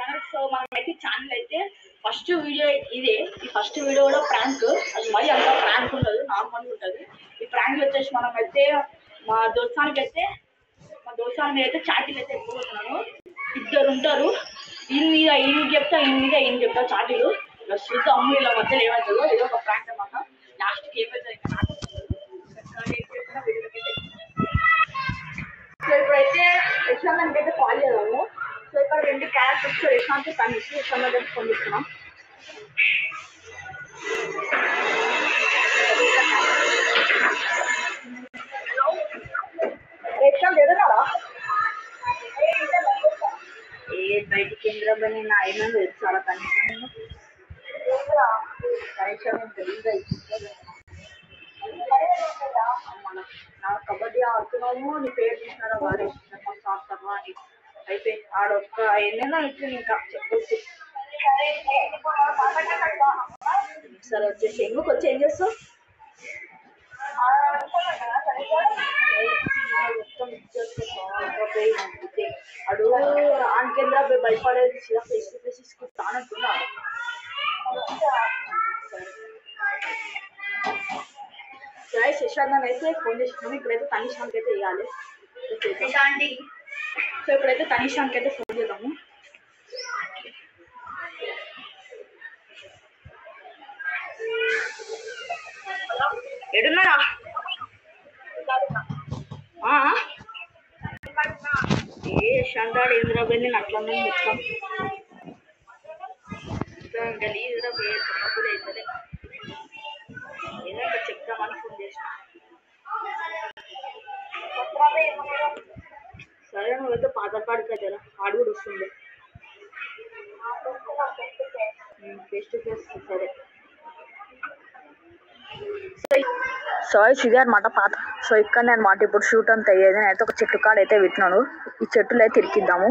Channel. So మనమైతే channel అయితే first video ఇదే. ఈ ఫస్ట్ వీడియో కూడా ప్రాంక్. అది మరి అంత ప్రాంక్ ఉండదు, నార్మల్గా ఉంటుంది. ఈ ప్రాంక్ వచ్చేసి మనమైతే మా దోస్తానికి అయితే చాటీలు అయితే ఎక్కువ పోతున్నాను. ఇద్దరు ఉంటారు, ఈయన మీద ఈయన చెప్తా చాటీలు. చూద్దాం అమ్ము ఇలా మధ్యలో ఏమవుతుందో. ఏదో ఒక ప్రాంక్ అన్నమాట. లాస్ట్కి ఏమవుతుంది సో ఇప్పుడైతే యశ్వంత్ అయితే కాల్ చేద్దాము. సో ఇక్కడ 2 క్యారెక్టర్స్ యశ్వంత్ కనిపిస్తూ యశ్వంత్ అయితే ఫోన్ చేస్తున్నాం. యశ్వంత్ ఎదురాలా బయట కేంద్రంలోనే నా ఏమేమి తెలుసు చాలా కనీసం నా కబడ్డీ ఆడుతున్నాము. నీ పేరు చూసినారా వాడు ఆడతావా అని అయిపోయింది. ఆడొక్క ఎన్నైనా వచ్చింది ఇంకా చెప్పొచ్చు. సరే వచ్చేసి ఎందుకు వచ్చి ఏం చేస్తావు? అడుగు ఆన్ కేంద్ర భయపడేది ఫేస్ టు ఫేస్ తీసుకుంటానంటున్నా. సరే శశాంత్ అయితే ఫోన్ చేసినాము. ఇప్పుడైతే తనిషాన్కి అయితే వేయాలి. సో ఇప్పుడైతే తనిషాన్కి అయితే ఫోన్ చేద్దాము. ఎడున్నారా? ఏ యశ్వంతాడు ఇంద్రాబాద్ నేను అట్లా మొత్తం గలీజ్గా చెప్పకపోతే అవుతుంది. ఏదో ఇక్కడ చెప్తామని ఫోన్ చేసిన. సరే నువ్వైతే పాత పాడుతా జరా. ఆడు కూడా వస్తుంది ఫేస్ టు ఫేస్. సరే సో ఇదే అనమాట పాత. సో ఇక్కడనే అనమాట ఇప్పుడు షూట్ అంతా అయ్యేది. నేనైతే ఒక చెట్టు కాడ అయితే పెట్టినాను. ఈ చెట్టులో అయితే ఇరికిద్దాము.